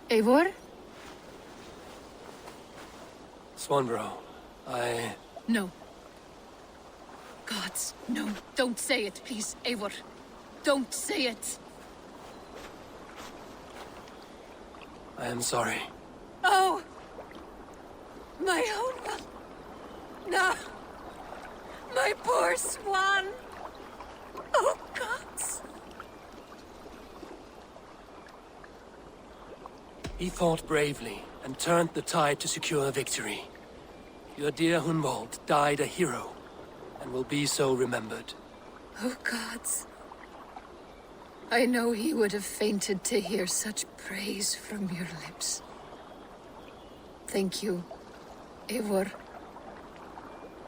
Eivor? Swanburrow, No. Gods, no. Don't say it, please, Eivor. Don't say it. I am sorry. Oh! My Hunwald! No! My poor swan! Oh, gods! He fought bravely and turned the tide to secure victory. Your dear Hunwald died a hero, and will be so remembered. Oh, gods. I know he would have fainted to hear such praise from your lips. Thank you, Eivor.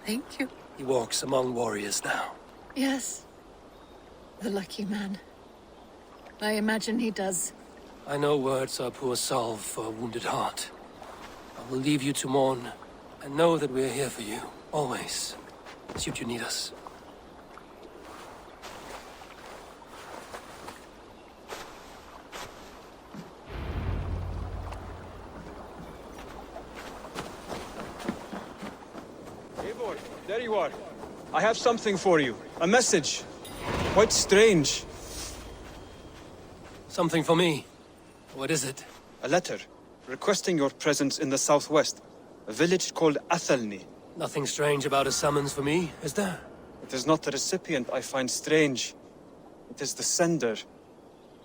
Thank you. He walks among warriors now. Yes. The lucky man. I imagine he does. I know words are poor salve for a wounded heart. I will leave you to mourn, and know that we are here for you, always, should you need us. Eivor, there you are. I have something for you. A message. Quite strange. Something for me. What is it? A letter, requesting your presence in the southwest. A village called Athelney. Nothing strange about a summons for me, is there? It is not the recipient I find strange. It is the sender.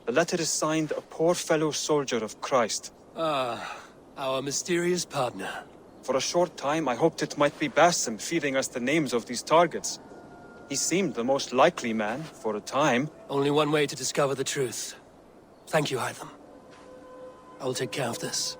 The letter is signed a poor fellow soldier of Christ. Ah, our mysterious partner. For a short time, I hoped it might be Basim feeding us the names of these targets. He seemed the most likely man, for a time. Only one way to discover the truth. Thank you, Hytham. I will take care of this.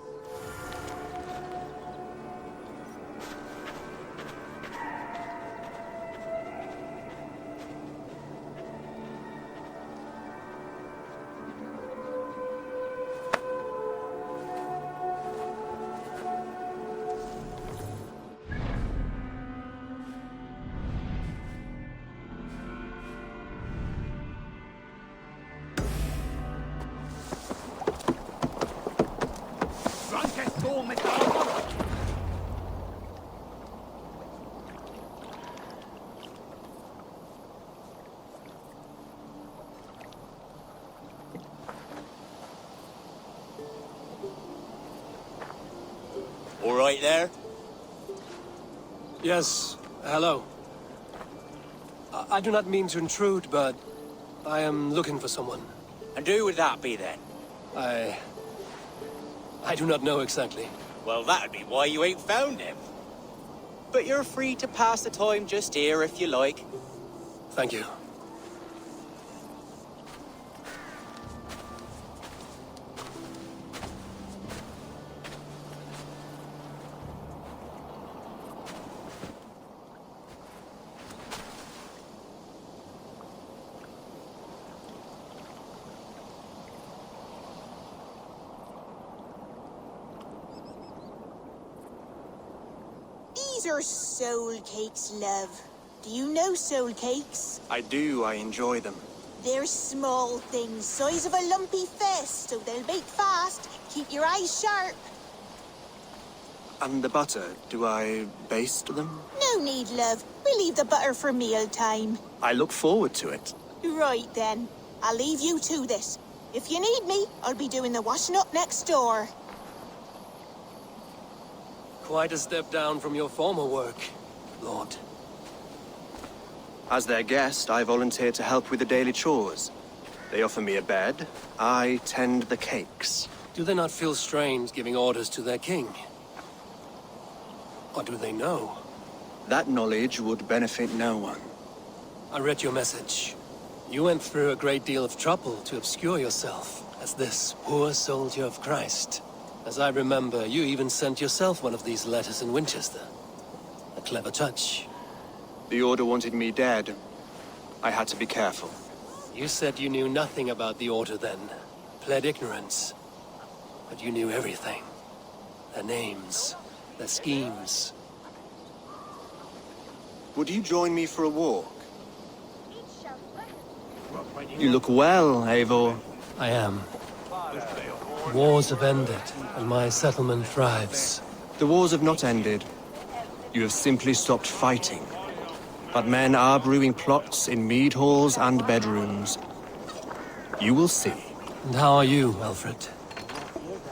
All right there? Yes, hello. I do not mean to intrude, but I am looking for someone. And who would that be then? I do not know exactly. Well, that'd be why you ain't found him. But you're free to pass the time just here if you like. Thank you. These are soul cakes, love. Do you know soul cakes? I do, I enjoy them. They're small things, size of a lumpy fist, so they'll bake fast. Keep your eyes sharp. And the butter, do I baste them? No need, love. We'll leave the butter for meal time. I look forward to it. Right then. I'll leave you to this. If you need me, I'll be doing the washing up next door. Quite a step down from your former work, Lord. As their guest, I volunteered to help with the daily chores. They offer me a bed, I tend the cakes. Do they not feel strange giving orders to their king? Or do they know? That knowledge would benefit no one. I read your message. You went through a great deal of trouble to obscure yourself as this poor soldier of Christ. As I remember, you even sent yourself one of these letters in Winchester. A clever touch. The Order wanted me dead. I had to be careful. You said you knew nothing about the Order then. Pled ignorance. But you knew everything. Their names, their schemes. Would you join me for a walk? You look well, Eivor. I am. Wars have ended, and my settlement thrives. The wars have not ended. You have simply stopped fighting. But men are brewing plots in mead halls and bedrooms. You will see. And how are you, Alfred?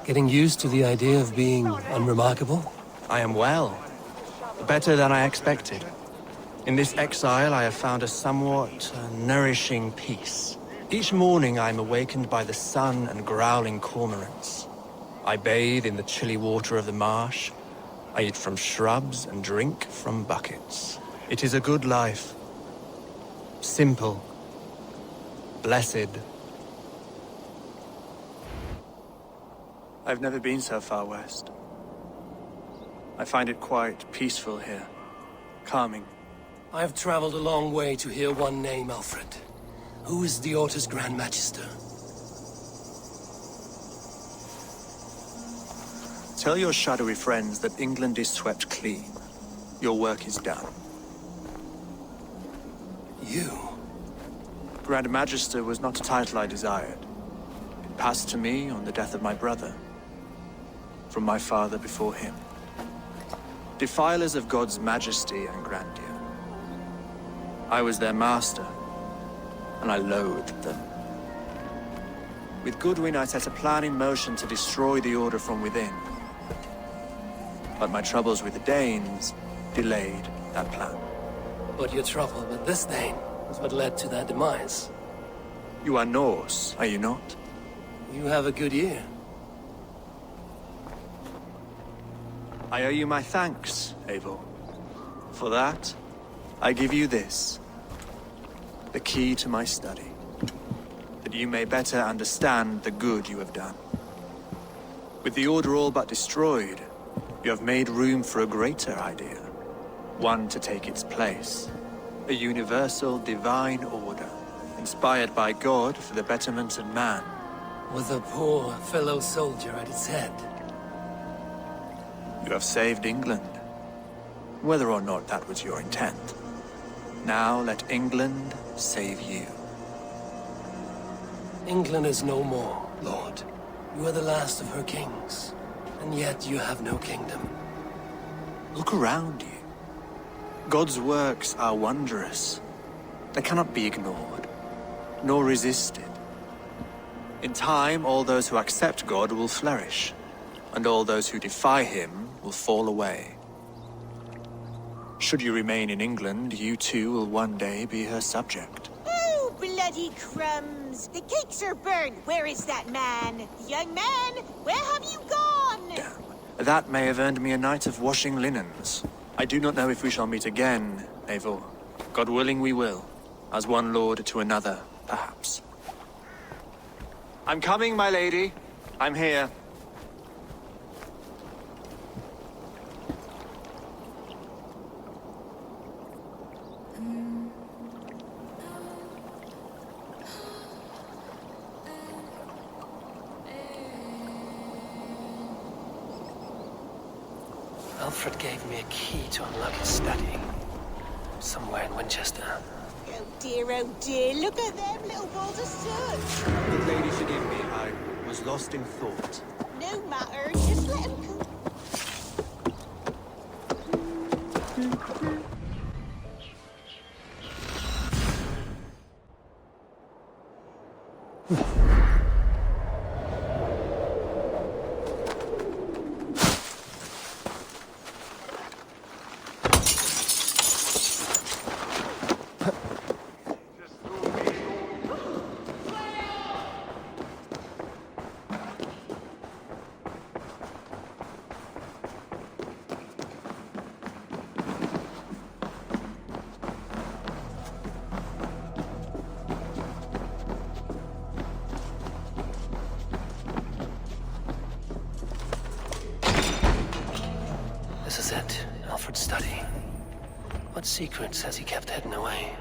Getting used to the idea of being unremarkable? I am well. Better than I expected. In this exile, I have found a somewhat nourishing peace. Each morning, I am awakened by the sun and growling cormorants. I bathe in the chilly water of the marsh. I eat from shrubs and drink from buckets. It is a good life. Simple. Blessed. I've never been so far west. I find it quite peaceful here. Calming. I have traveled a long way to hear one name, Alfred. Who is the Orta's Grand Magister? Tell your shadowy friends that England is swept clean. Your work is done. You? Grand Magister was not a title I desired. It passed to me on the death of my brother. From my father before him. Defilers of God's majesty and grandeur. I was their master, and I loathed them. With Goodwin, I set a plan in motion to destroy the Order from within. But my troubles with the Danes delayed that plan. But your trouble with this Dane was what led to their demise. You are Norse, are you not? You have a good ear. I owe you my thanks, Eivor. For that, I give you this. The key to my study. That you may better understand the good you have done. With the Order all but destroyed, you have made room for a greater idea. One to take its place. A universal divine order, inspired by God for the betterment of man. With a poor fellow soldier at its head. You have saved England, whether or not that was your intent. Now let England save you. England is no more, Lord. You are the last of her kings, and yet you have no kingdom. Look around you. God's works are wondrous. They cannot be ignored, nor resisted. In time, all those who accept God will flourish, and all those who defy him will fall away. Should you remain in England, you too will one day be her subject. Oh, bloody crumbs! The cakes are burned. Where is that man? Young man, where have you gone? Damn. That may have earned me a night of washing linens. I do not know if we shall meet again, Eivor. God willing we will. As one lord to another, perhaps. I'm coming, my lady. I'm here. Alfred gave me a key to unlock his study. Somewhere in Winchester. Oh dear, look at them little balls of soot. Good lady, forgive me. I was lost in thought. No matter, just let him come. This is it, Alfred's study. What secrets has he kept hidden away?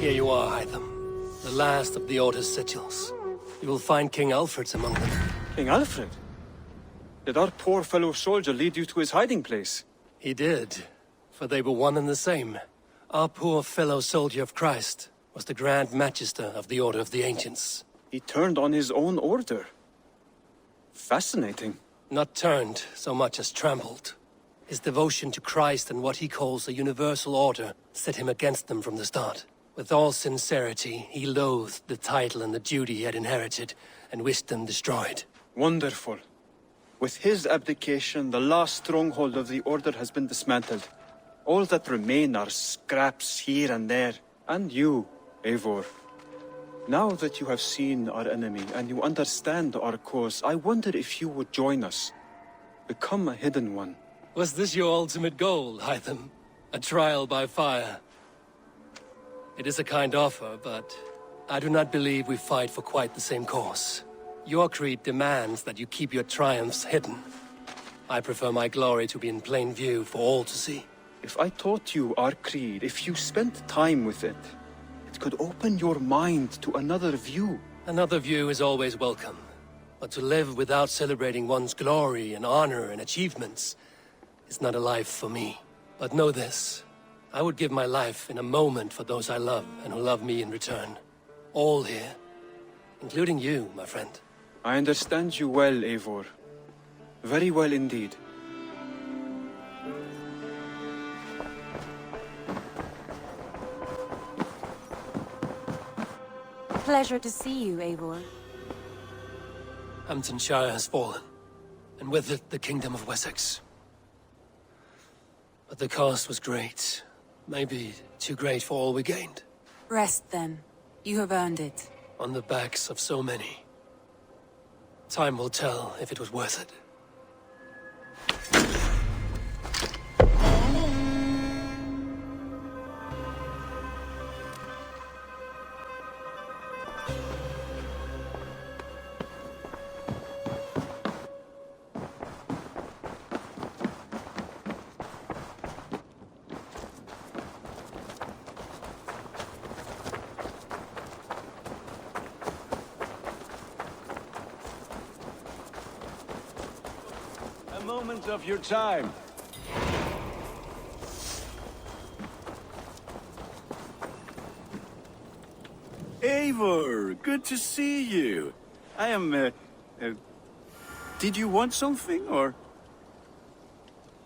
Here you are, Hytham. The last of the Order's sigils. You will find King Alfred's among them. King Alfred? Did our poor fellow soldier lead you to his hiding place? He did, for they were one and the same. Our poor fellow soldier of Christ was the Grand Magister of the Order of the Ancients. He turned on his own order. Fascinating. Not turned so much as trampled. His devotion to Christ and what he calls a universal order set him against them from the start. With all sincerity, he loathed the title and the duty he had inherited, and wished them destroyed. Wonderful. With his abdication, the last stronghold of the Order has been dismantled. All that remain are scraps here and there. And you, Eivor. Now that you have seen our enemy and you understand our cause, I wonder if you would join us. Become a hidden one. Was this your ultimate goal, Hytham? A trial by fire? It is a kind offer, but I do not believe we fight for quite the same cause. Your creed demands that you keep your triumphs hidden. I prefer my glory to be in plain view for all to see. If I taught you our creed, if you spent time with it, it could open your mind to another view. Another view is always welcome. But to live without celebrating one's glory and honor and achievements is not a life for me. But know this, I would give my life in a moment for those I love and who love me in return. All here, including you, my friend. I understand you well, Eivor. Very well indeed. Pleasure to see you, Eivor. Hamtunscire has fallen, and with it the Kingdom of Wessex. But the cost was great. Maybe too great for all we gained. Rest then. You have earned it. On the backs of so many. Time will tell if it was worth it. A moment of your time. Eivor, good to see you. I am, did you want something, or?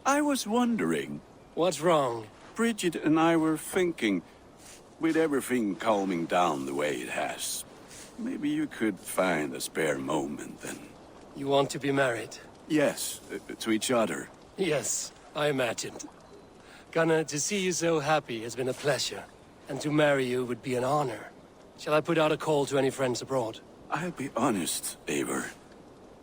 I was wondering. What's wrong? Bridget and I were thinking, with everything calming down the way it has, maybe you could find a spare moment and... You want to be married? Yes, to each other. Yes, I imagined. Gunnar, to see you so happy has been a pleasure. And to marry you would be an honor. Shall I put out a call to any friends abroad? I'll be honest, Eivor.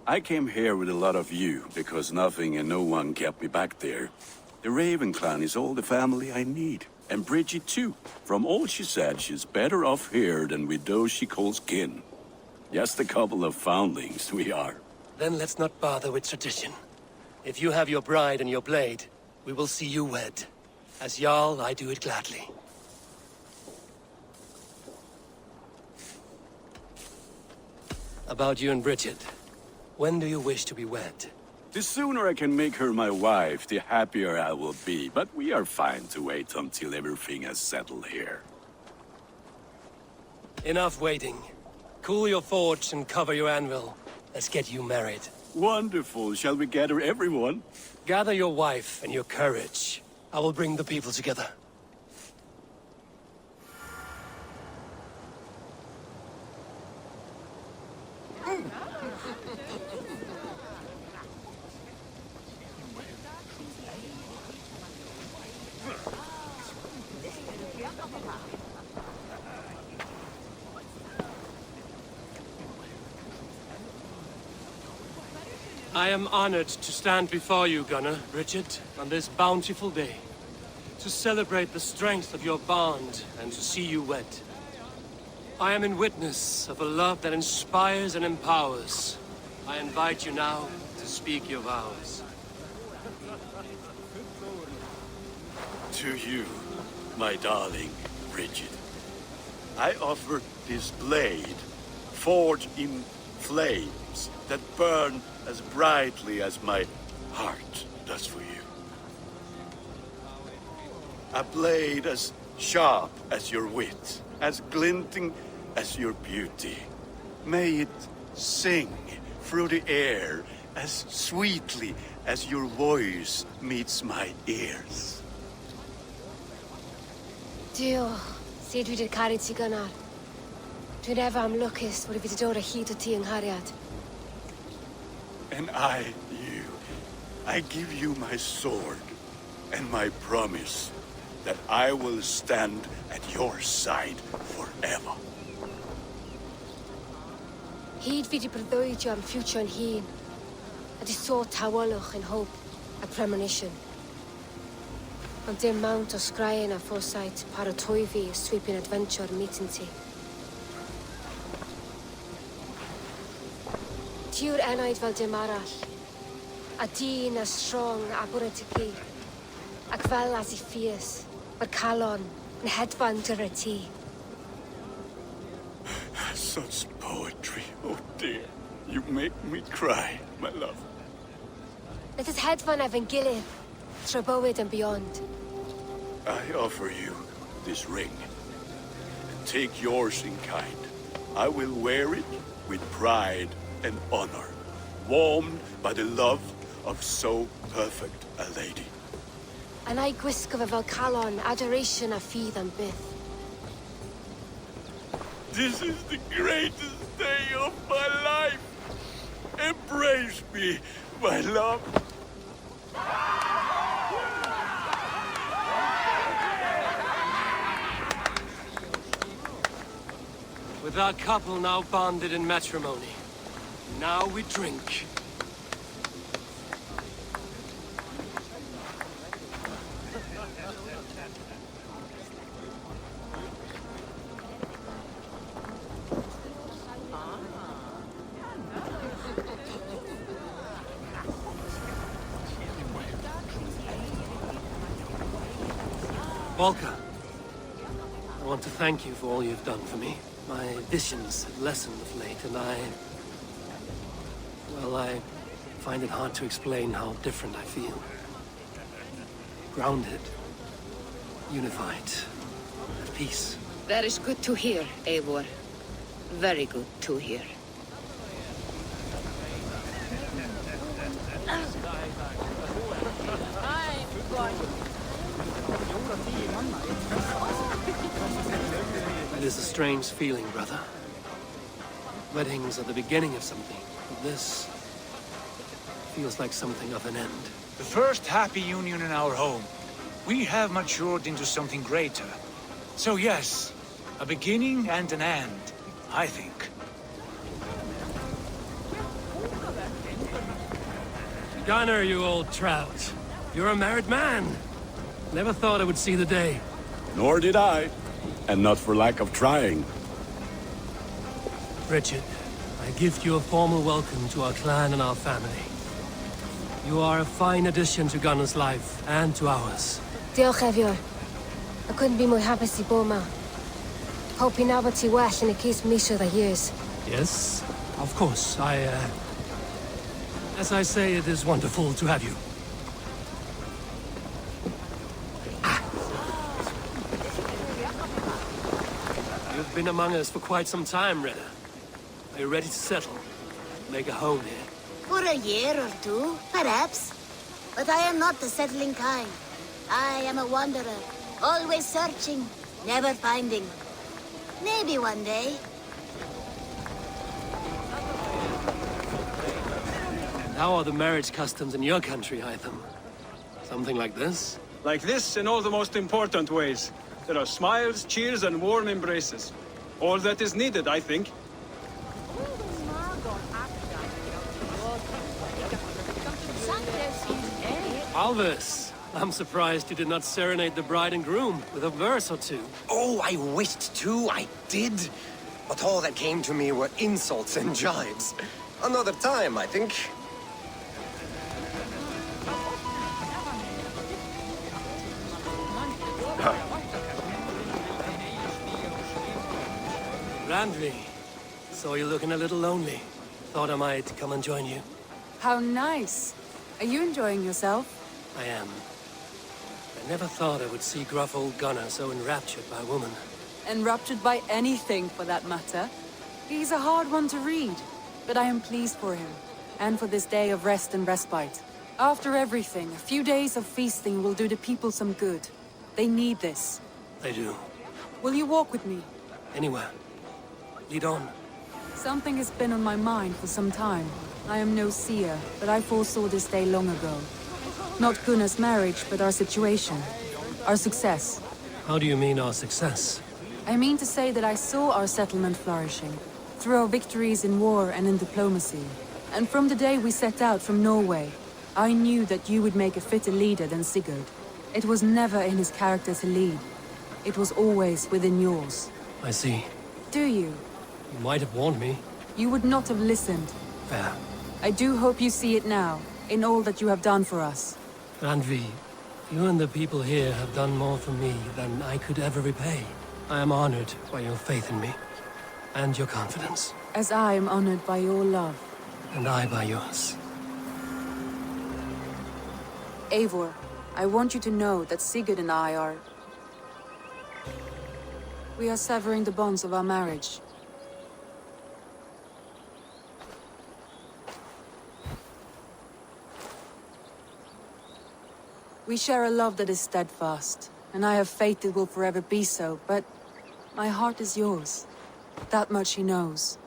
I came here with a lot of you, because nothing and no one kept me back there. The Raven clan is all the family I need. And Bridget too. From all she said, she's better off here than with those she calls kin. Just a couple of foundlings we are. Then let's not bother with tradition. If you have your bride and your blade, we will see you wed. As Jarl, I do it gladly. About you and Bridget. When do you wish to be wed? The sooner I can make her my wife, the happier I will be. But we are fine to wait until everything has settled here. Enough waiting. Cool your forge and cover your anvil. Let's get you married. Wonderful. Shall we gather everyone? Gather your wife and your courage. I will bring the people together. I am honored to stand before you, Gunnar, Bridget, on this bountiful day, to celebrate the strength of your bond and to see you wed. I am in witness of a love that inspires and empowers. I invite you now to speak your vows. To you, my darling Bridget. I offer this blade, forged in flames that burn as brightly as my heart does for you. A blade as sharp as your wit, as glinting as your beauty. May it sing through the air as sweetly as your voice meets my ears. Dio, syd dwi 'di caru ti gynnar. Dwi'n efo am lwcus bod fi 'di dod o hyd o ti yng nghariad. And I give you my sword and my promise that I will stand at your side forever. Hyd fi 'di breuddwydio am ffiwtio yn hun, a di sôn tawolwch yn hope a premonition. Ond dim mount o sgraen a foresight paratoi fi a sweeping adventure meeting ti. Tiw'r enaid fel dim arall, a dyn as strong a bwrdd y ci, ac fel as I fierce, mae'r calon yn hedfan dyr y ti. Such poetry, oh dear. You make me cry, my love. Let us hedfan efo'n gilydd, tro bywyd and beyond. I offer you this ring. Take yours in kind. I will wear it with pride and honor, warmed by the love of so perfect a lady. And I gwisgo fe fel calon, adoration a ffydd am byth. This is the greatest day of my life. Embrace me, my love. With our couple now bonded in matrimony, now we drink. Volker, I want to thank you for all you've done for me. My visions have lessened of late, and I find it hard to explain how different I feel. Grounded, unified, at peace. That is good to hear, Eivor. Very good to hear. It is a strange feeling, brother. Weddings are the beginning of something, but this feels like something of an end. The first happy union in our home. We have matured into something greater. So yes, a beginning and an end, I think. Gunnar, you old trout. You're a married man. Never thought I would see the day. Nor did I. And not for lack of trying. Richard, I gift you a formal welcome to our clan and our family. You are a fine addition to Gunnar's life and to ours. Diolch, Eivor. I couldn't be more happy to bo ma. Hope you nabod ti well in a case misio the years. Yes, of course. As I say, it is wonderful to have you. You've been among us for quite some time, Rena. Are you ready to settle? Make a home here? For a year or two, perhaps. But I am not the settling kind. I am a wanderer, always searching, never finding. Maybe one day. And how are the marriage customs in your country, Hytham? Something like this? Like this in all the most important ways. There are smiles, cheers, and warm embraces. All that is needed, I think. Alvis, I'm surprised you did not serenade the bride and groom with a verse or two. Oh, I wished to, I did. But all that came to me were insults and jibes. Another time, I think. Randvi, saw you looking a little lonely. Thought I might come and join you. How nice. Are you enjoying yourself? I am. I never thought I would see gruff old Gunnar so enraptured by a woman. Enraptured by anything, for that matter. He's a hard one to read, but I am pleased for him, and for this day of rest and respite. After everything, a few days of feasting will do the people some good. They need this. They do. Will you walk with me? Anywhere. Lead on. Something has been on my mind for some time. I am no seer, but I foresaw this day long ago. Not Gunnar's marriage, but our situation. Our success. How do you mean our success? I mean to say that I saw our settlement flourishing, through our victories in war and in diplomacy. And from the day we set out from Norway, I knew that you would make a fitter leader than Sigurd. It was never in his character to lead. It was always within yours. I see. Do you? You might have warned me. You would not have listened. Fair. I do hope you see it now, in all that you have done for us. Randvi, you and the people here have done more for me than I could ever repay. I am honored by your faith in me, and your confidence. As I am honored by your love. And I by yours. Eivor, I want you to know that Sigurd and I are... We are severing the bonds of our marriage. We share a love that is steadfast, and I have faith it will forever be so, but my heart is yours. That much he knows.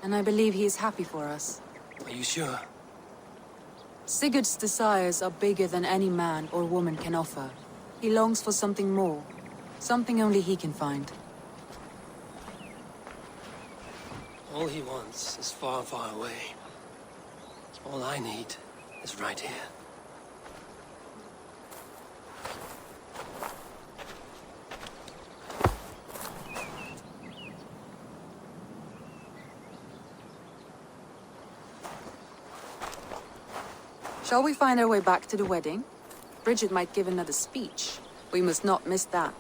And I believe he is happy for us. Are you sure? Sigurd's desires are bigger than any man or woman can offer. He longs for something more. Something only he can find. All he wants is far, far away. All I need is right here. Shall we find our way back to the wedding? Bridget might give another speech. We must not miss that.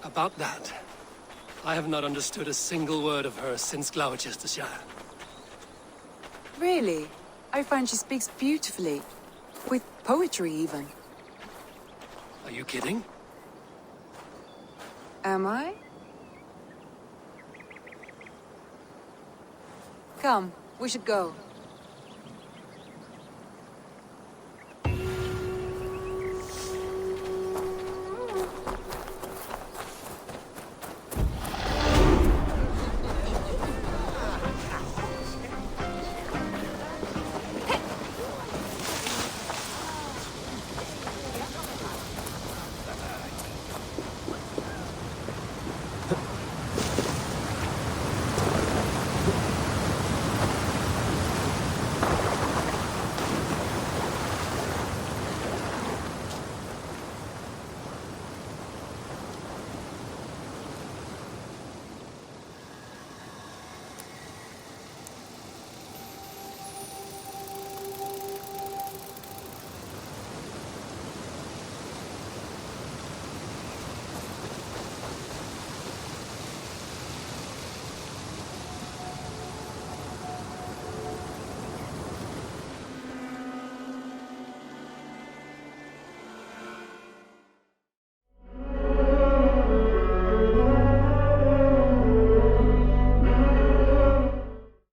About that, I have not understood a single word of her since Gloucestershire. Really? I find she speaks beautifully. With poetry, even. Are you kidding? Am I? Come, we should go.